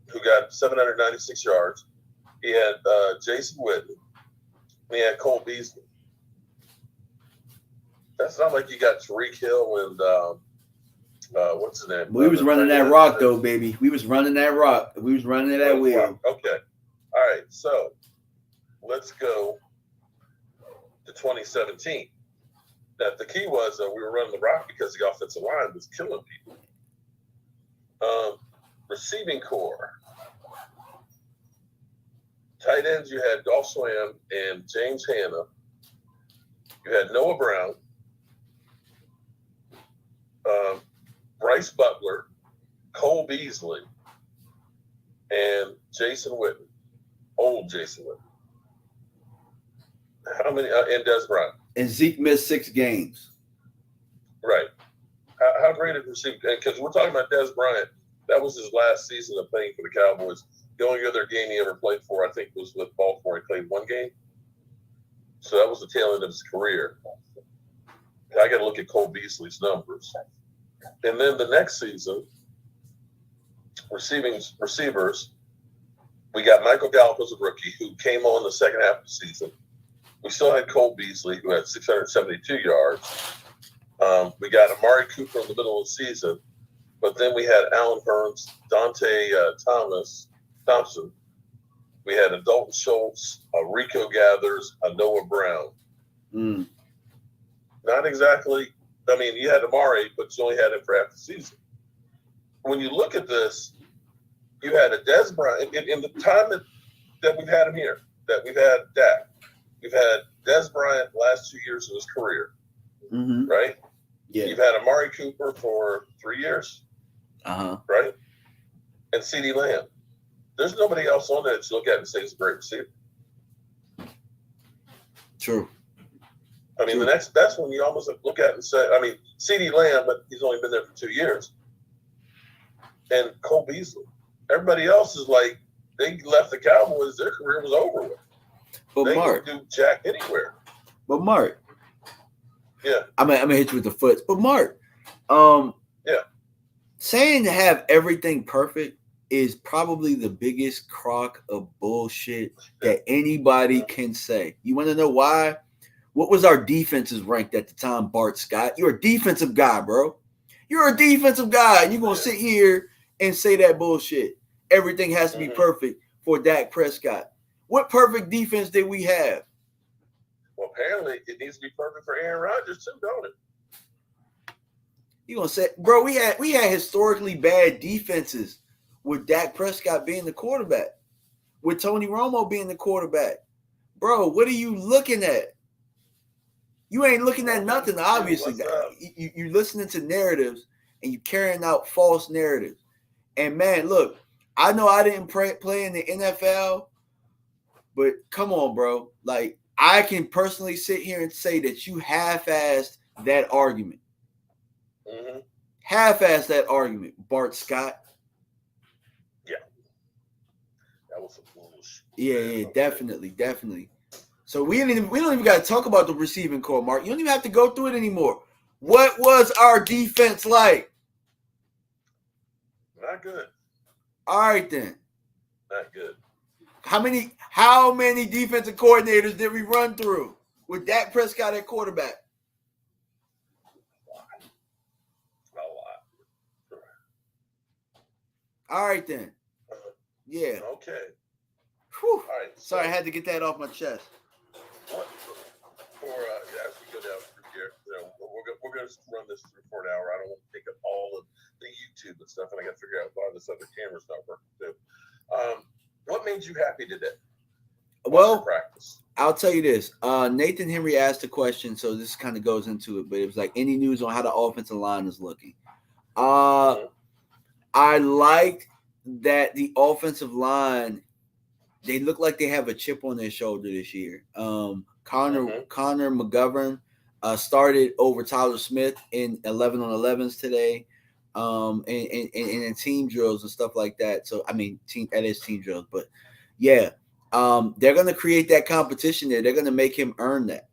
who got 796 yards. He had Jason Witten. And he had Cole Beasley. That's not like you got Tariq Hill and what's his name? We was running that rock though, baby. We was running that rock. We was running that wheel. Okay. All right. So let's go to 2017. Now the key was we were running the rock because the offensive line was killing people. Receiving core. Tight ends, you had Dolph Slam and James Hanna. You had Noah Brown. Bryce Butler, Cole Beasley, and Jason Witten, old Jason Witten. How many? And Des Bryant. And Zeke missed 6 games. Right. How great is receiving? Because we're talking about Des Bryant. That was his last season of playing for the Cowboys. The only other game he ever played for, I think, was with Baltimore. He played 1 game. So that was the tail end of his career. I got to look at Cole Beasley's numbers. And then the next season, receivers, we got Michael Gallup as a rookie who came on the second half of the season. We still had Cole Beasley who had 672 yards. We got Amari Cooper in the middle of the season, but then we had Alan Hearns, Dante Thompson. We had a Dalton Schultz, a Rico Gathers, a Noah Brown. Not exactly. I mean, you had Amari, but you only had him for half the season. When you look at this, you had a Des Bryant in the time that we've had him here, that we've had Dak. We've had Des Bryant the last 2 years of his career, right? Yeah. You've had Amari Cooper for 3 years, right? And CeeDee Lamb. There's nobody else on there that you look at and say he's a great receiver. True. I mean, that's when you almost look at it and say, I mean, CeeDee Lamb, but he's only been there for 2 years. And Cole Beasley. Everybody else is like, they left the Cowboys, their career was over with. But they Mark, can do jack anywhere. But Mark, yeah, I'm gonna hit you with the foot. But Mark, yeah, saying to have everything perfect is probably the biggest crock of bullshit that anybody can say. You want to know why? What was our defenses ranked at the time, Bart Scott? You're a defensive guy, bro. You're a defensive guy, and you're gonna sit here and say that bullshit. Everything has to be perfect for Dak Prescott. What perfect defense did we have? Well, apparently it needs to be perfect for Aaron Rodgers too, don't it? You gonna say, bro? We had historically bad defenses with Dak Prescott being the quarterback, with Tony Romo being the quarterback. Bro, what are you looking at? You ain't looking at nothing, obviously. You're listening to narratives and you're carrying out false narratives. And man, look, I know I didn't play in the NFL, but come on, bro. Like, I can personally sit here and say that you half-assed that argument. Half-assed that argument, Bart Scott. Yeah. That was some bullshit. Yeah, definitely. So we don't even got to talk about the receiving core, Mark. You don't even have to go through it anymore. What was our defense like? Not good. All right, then. Not good. How many defensive coordinators did we run through with Dak Prescott at quarterback? A lot. All right, then. Yeah. Okay. Whew. All right. Sorry, I had to get that off my chest. As we go down through here, we're going to run this through for an hour. I don't want to take up all of the YouTube and stuff, and I got to figure out why this other camera's not working too. made you happy today? Well, practice. I'll tell you this. Nathan Henry asked a question, so this kind of goes into it, but it was like, any news on how the offensive line is looking? I liked that the offensive line, they look like they have a chip on their shoulder this year. Connor McGovern started over Tyler Smith in 11 on 11s today, and in team drills and stuff like that. So, I mean, team drills, but yeah, they're going to create that competition there. They're going to make him earn that.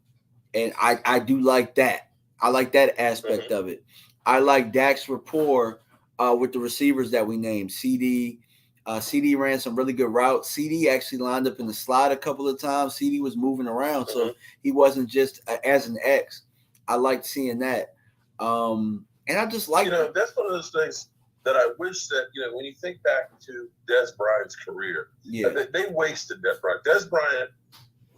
And I do like that. I like that aspect of it. I like Dak's rapport with the receivers that we named. CD ran some really good routes. CD actually lined up in the slot a couple of times. CD was moving around, so he wasn't just as an X. I liked seeing that. And I just like that's one of those things that I wish that, when you think back to Des Bryant's career, they wasted Des Bryant. Des Bryant,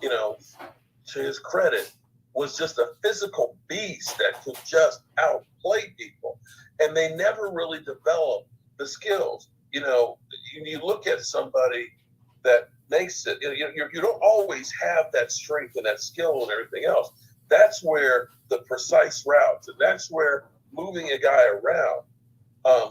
to his credit, was just a physical beast that could just outplay people. And they never really developed the skills. You look at somebody that makes it, you don't always have that strength and that skill and everything else. That's where the precise routes, and that's where moving a guy around,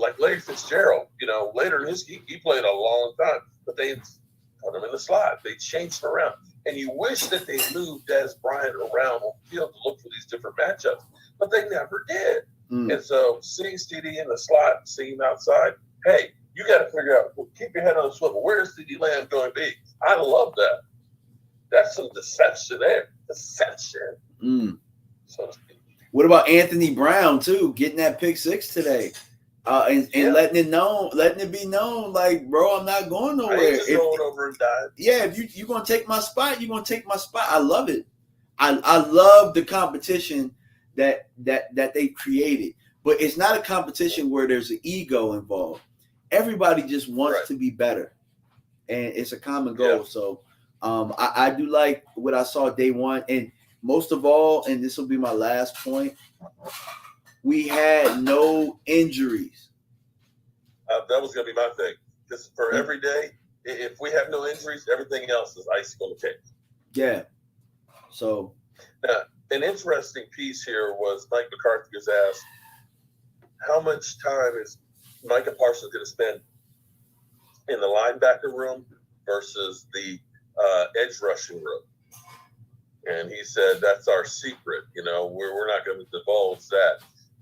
like Larry Fitzgerald, later in he played a long time, but they put him in the slot. They changed him around. And you wish that they moved Des Bryant around on the field to look for these different matchups, but they never did. And so seeing CD in the slot, seeing him outside, hey, you got to figure out, keep your head on the swivel. Where is CD Lamb going to be? I love that. That's some deception there. Deception. So to speak. What about Anthony Brown too? Getting that pick 6 today, and letting it be known, like, bro, I'm not going nowhere. I ain't just going over and dive. Yeah, if you're gonna take my spot, you're gonna take my spot. I love it. I love the competition that they created, but it's not a competition where there's an ego involved. Everybody just wants to be better, and it's a common goal. So I do like what I saw day one, and most of all, and this will be my last point, we had no injuries. That was going to be my thing. Because for every day, if we have no injuries, everything else is icing on the cake. Yeah. So now, an interesting piece here was Mike McCarthy was asked, how much time is Micah Parsons going to spend in the linebacker room versus the edge rushing room? And he said, that's our secret. We're not going to divulge that.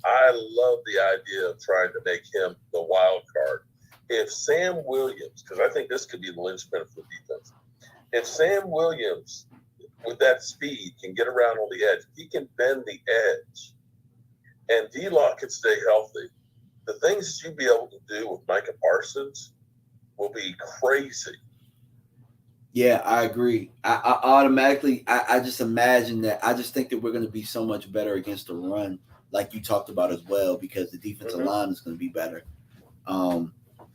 I love the idea of trying to make him the wild card. If Sam Williams, because I think this could be the linchpin for the defense, if Sam Williams, with that speed, can get around on the edge, he can bend the edge, and D-Lock can stay healthy, the things that you'll be able to do with Micah Parsons will be crazy. Yeah, I agree. I automatically, I just imagine that. I just think that we're going to be so much better against the run, like you talked about as well, because the defensive line is going to be better.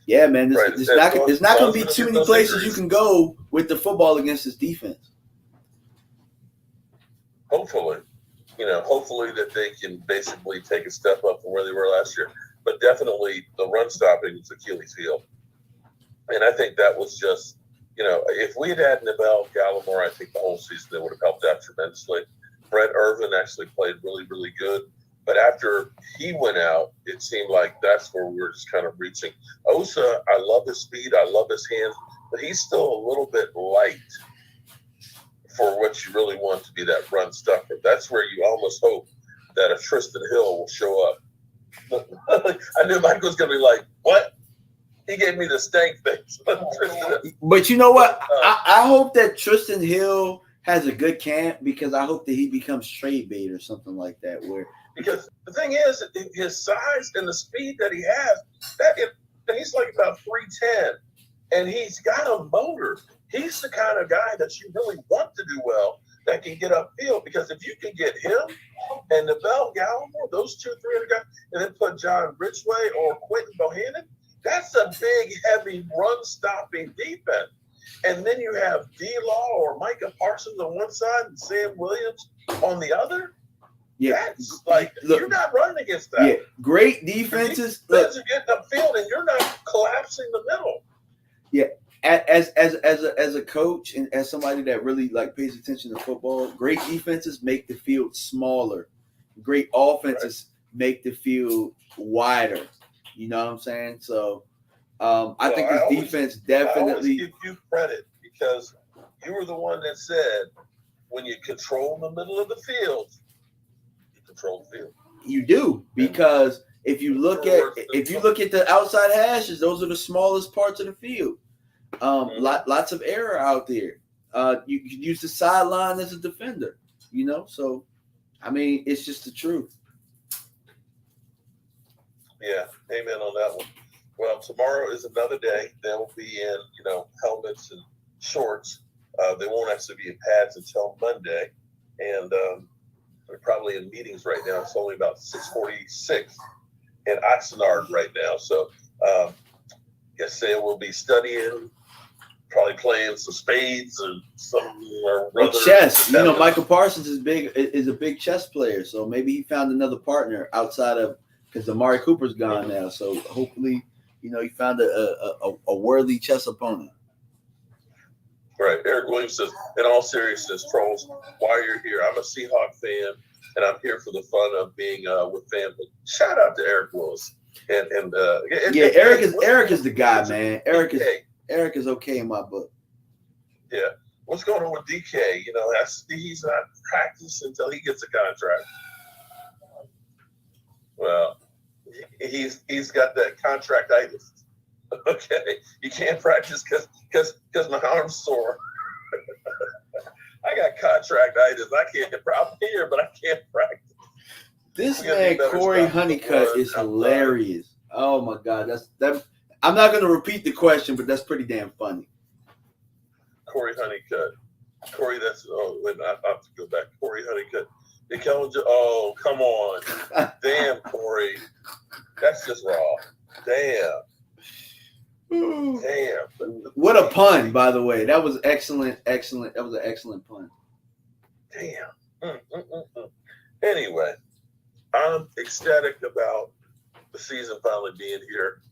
Yeah, man, there's not going to be too many places you can go with the football against this defense. Hopefully that they can basically take a step up from where they were last year. But definitely the run stopping was Achilles' heel. And I think that was just, if we had Neville Gallimore, I think the whole season they would have helped out tremendously. Brett Irvin actually played really, really good. But after he went out, it seemed like that's where we were just kind of reaching. Osa, I love his speed. I love his hands. But he's still a little bit light for what you really want to be that run stuffer. That's where you almost hope that a Tristan Hill will show up. I knew Mike was going to be like, what? He gave me the stank face. But you know what? I hope that Tristan Hill has a good camp, because I hope that he becomes trade bait or something like that. Because the thing is, his size and the speed that he has, he's like about 310, and he's got a motor. He's the kind of guy that you really want to do well, that can get upfield. Because if you can get him and Neville Gallimore, those 2 300 guys, and then put John Ridgeway or Quentin Bohannon, that's a big, heavy run-stopping defense. And then you have D-Law or Micah Parsons on one side and Sam Williams on the other. Yeah, that's like, you're not running against that. Yeah, great defenses. You're getting upfield and you're not collapsing the middle. Yeah, as a coach and as somebody that really like pays attention to football, great defenses make the field smaller. Great offenses make the field wider. You know what I'm saying? So I think this defense definitely. I always give you credit because you were the one that said when you control the middle of the field, you control the field. You do, because if you look at the outside hashes, those are the smallest parts of the field. Lots of error out there. You can use the sideline as a defender, you know. So, I mean, it's just the truth. Yeah, amen on that one. Well, tomorrow is another day. They'll be in, helmets and shorts. They won't actually be in pads until Monday, and they're probably in meetings right now. It's only about 6:46 in Oxnard right now. So, guess they will be studying. Probably playing some spades and some chess. You know, Michael Parsons is a big chess player, so maybe he found another partner outside of because Amari Cooper's gone now. So hopefully, he found a worthy chess opponent. Right. Eric Williams says, in all seriousness, trolls, while you're here, I'm a Seahawk fan and I'm here for the fun of being with family. Shout out to Eric Willis. Eric is the guy, man. Eric is okay in my book. Yeah. What's going on with DK? He's not practiced until he gets a contract. Well, he's got that contractitis. Okay. You can't practice because my arm's sore. I got contractitis. I'm here, but I can't practice. This man, Corey Honeycutt, is hilarious. Oh my God. I'm not going to repeat the question, but that's pretty damn funny. Corey Honeycutt. Corey, I have to go back. Corey Honeycutt. Oh, come on. Damn, Corey. That's just raw. Damn. What a pun, by the way. That was excellent. That was an excellent pun. Damn. Anyway, I'm ecstatic about the season finally being here.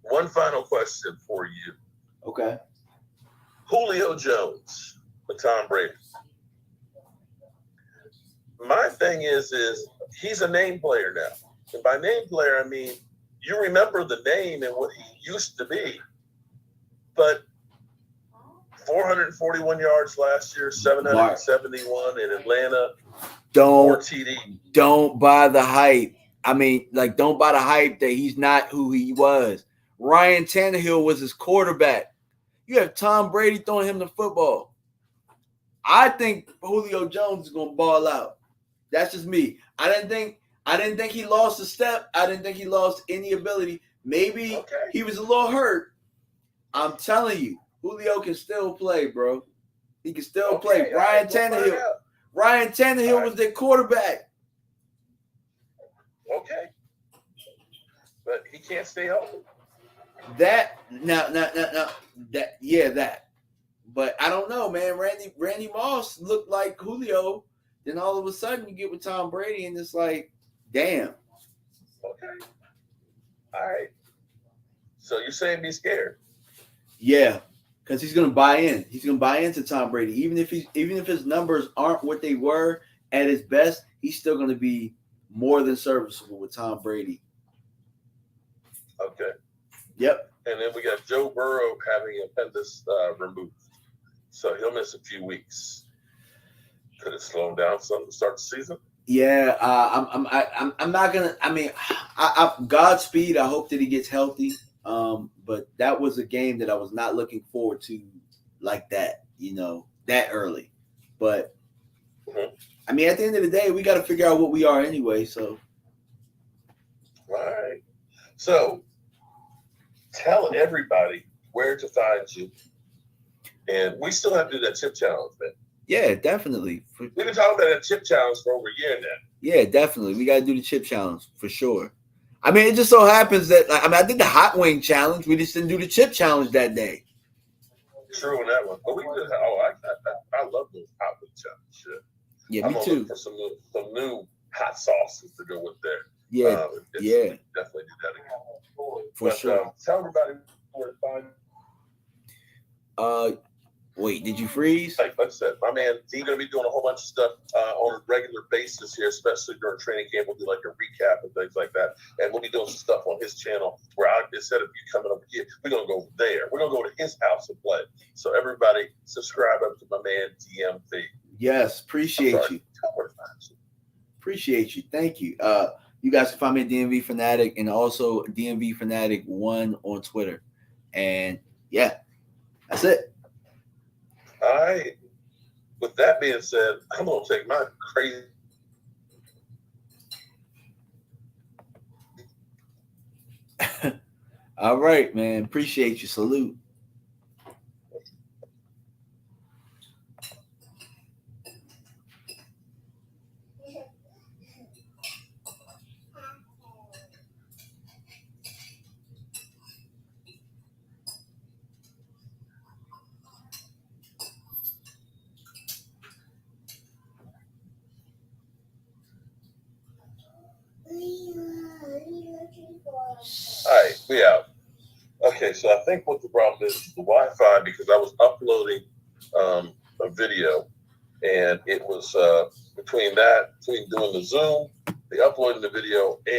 One final question for you. Okay. Julio Jones with Tom Brady. My thing is he's a name player now. And by name player, I mean you remember the name and what he used to be. But 441 yards last year, 771 in Atlanta. Don't buy the hype. I mean, don't buy the hype that he's not who he was. Ryan Tannehill was his quarterback. You have Tom Brady throwing him the football. I think Julio Jones is going to ball out. That's just me. I didn't think he lost a step. I didn't think he lost any ability. Maybe he was a little hurt. I'm telling you, Julio can still play, bro. He can still play. Ryan Tannehill was their quarterback. Okay. But he can't stay healthy. That. But I don't know, man. Randy Moss looked like Julio. Then all of a sudden you get with Tom Brady and it's like, damn. Okay. All right. So you're saying be scared? Yeah, because he's gonna buy in. He's gonna buy into Tom Brady. Even if his numbers aren't what they were at his best, he's still gonna be more than serviceable with Tom Brady. Okay. Yep. And then we got Joe Burrow having appendix removed, so he'll miss a few weeks. Could it slow him down some to start the season? Yeah, I'm not gonna. I mean, Godspeed. I hope that he gets healthy. But that was a game that I was not looking forward to like that. That early. But I mean, at the end of the day, we got to figure out what we are anyway. So. All right. So, tell everybody where to find you, and we still have to do that chip challenge, man. Yeah, definitely. We've been talking about that chip challenge for over a year now. Yeah, definitely. We got to do the chip challenge for sure. I mean, it just so happens that I did the hot wing challenge. We just didn't do the chip challenge that day. True on that one. But we did. I love those hot wing challenges. Shit. Yeah, me too. For some new hot sauces to go with there. Yeah, definitely do that again. For sure. Tell everybody where to find Wait, did you freeze? Like I said, my man, he's going to be doing a whole bunch of stuff on a regular basis here, especially during training camp. We'll do like a recap and things like that. And we'll be doing some stuff on his channel where instead of you coming over here, we're going to go there. We're going to go to his house and play. So everybody subscribe up to my man, DMV. Yes, appreciate you. Appreciate you. Thank you. You guys can find me at DMV Fanatic and also DMV Fanatic 1 on Twitter. And yeah, that's it. All right. With that being said, I'm going to take my crazy. All right, man. Appreciate you. Salute. All right, we out. Okay, so I think what the problem is the Wi-Fi, because I was uploading a video, and it was between doing the Zoom, the uploading the video, and